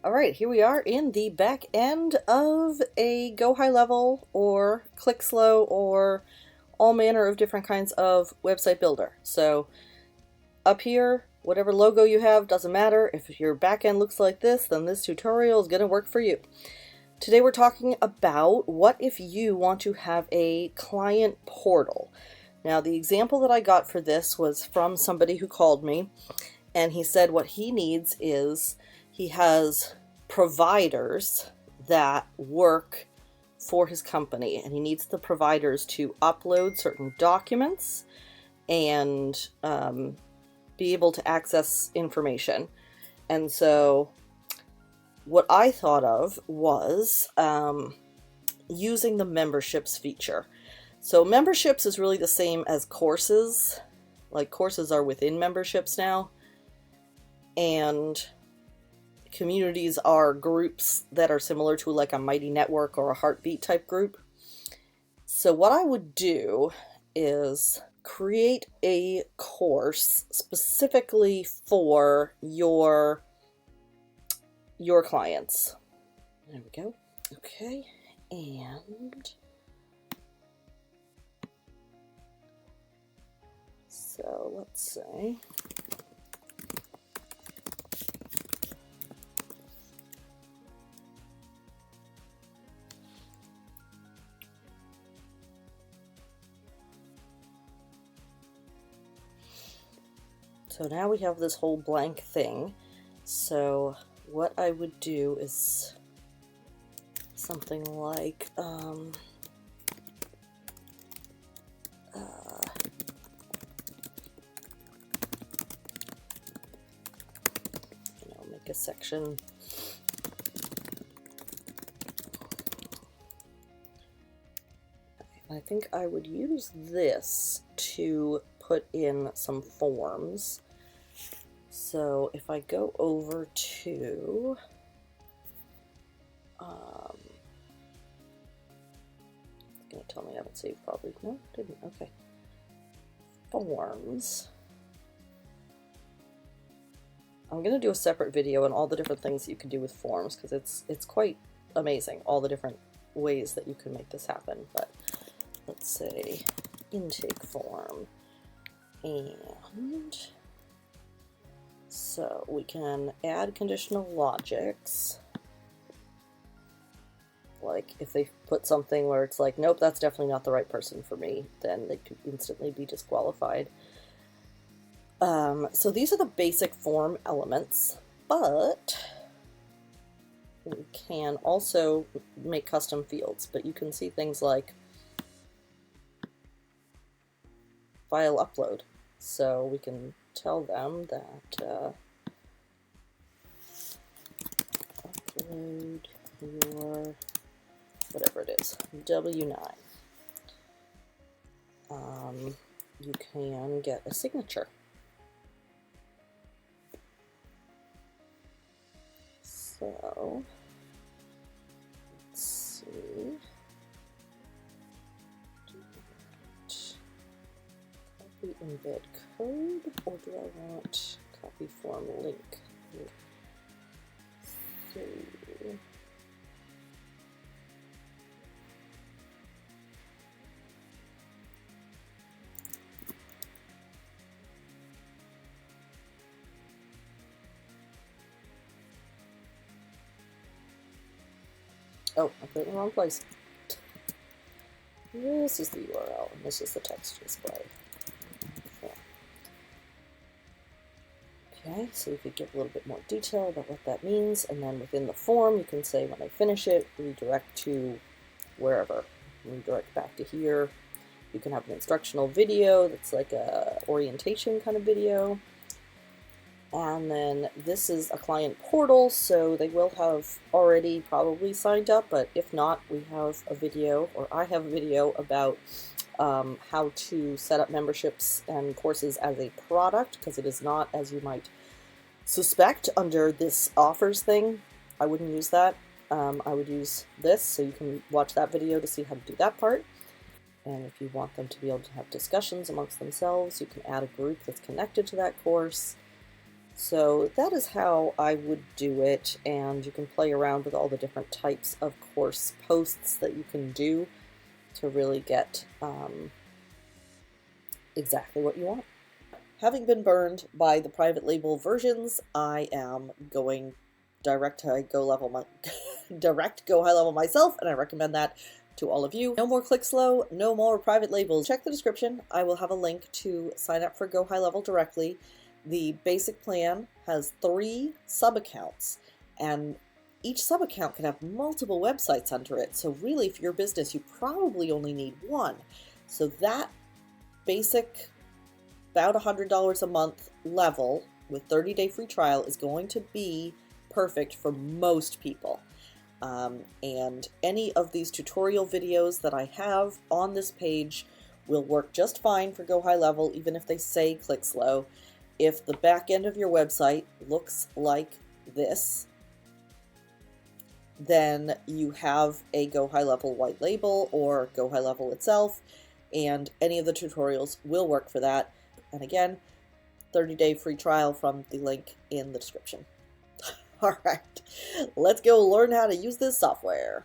All right, here we are in the back end of a Go HighLevel or Clixlo or all manner of different kinds of website builder. So up here, whatever logo you have doesn't matter. If your back end looks like this, then this tutorial is going to work for you. Today we're talking about what if you want to have a client portal. Now the example that I got for this was from somebody who called me, and he said what he needs is he has providers that work for his company, and he needs the providers to upload certain documents and be able to access information. And so what I thought of was using the memberships feature. So memberships is really the same as courses. Like courses are within memberships now, and communities are groups that are similar to like a Mighty Network or a Heartbeat type group. So what I would do is create a course specifically for your clients. There we go. Okay, and so let's say so now we have this whole blank thing. So what I would do is something like make a section. I think I would use this to put in some forms. So if I go over to it's going to tell me I haven't saved probably. No, didn't. Okay. Forms. I'm going to do a separate video on all the different things you can do with forms, because it's quite amazing, all the different ways that you can make this happen. But let's say intake form, and so we can add conditional logics. Like if they put something where it's like, nope, that's definitely not the right person for me, then they could instantly be disqualified. So these are the basic form elements, but we can also make custom fields. But you can see things like file upload. So we can tell them that upload your whatever it is, W9. You can get a signature. So let's see. Copy embed code, or do I want copy form link? So, oh, I put it in the wrong place. This is the URL, and this is the text display. Okay, so we could give a little bit more detail about what that means, and then within the form you can say when I finish it, redirect to wherever. Redirect back to here. You can have an instructional video that's like a orientation kind of video. And then this is a client portal, so they will have already probably signed up, but if not, we have a video, or I have a video about how to set up memberships and courses as a product, because it is not, as you might suspect, under this offers thing. I wouldn't use that. I would use this, so you can watch that video to see how to do that part. And if you want them to be able to have discussions amongst themselves, you can add a group that's connected to that course. So that is how I would do it, and you can play around with all the different types of course posts that you can do to really get exactly what you want. Having been burned by the private label versions, I am going direct go high level myself, and I recommend that to all of you. No more Clixlo, no more private labels. Check the description. I will have a link to sign up for Go High Level directly. The basic plan has 3 sub-accounts, and each sub-account can have multiple websites under it. So really, for your business, you probably only need one. So that basic, about $100 a month level with 30-day free trial is going to be perfect for most people. And any of these tutorial videos that I have on this page will work just fine for Go High Level, even if they say Clixlo. If the back end of your website looks like this, then you have a Go High Level white label or Go High Level itself, and any of the tutorials will work for that. And again, 30-day free trial from the link in the description. All right, let's go learn how to use this software.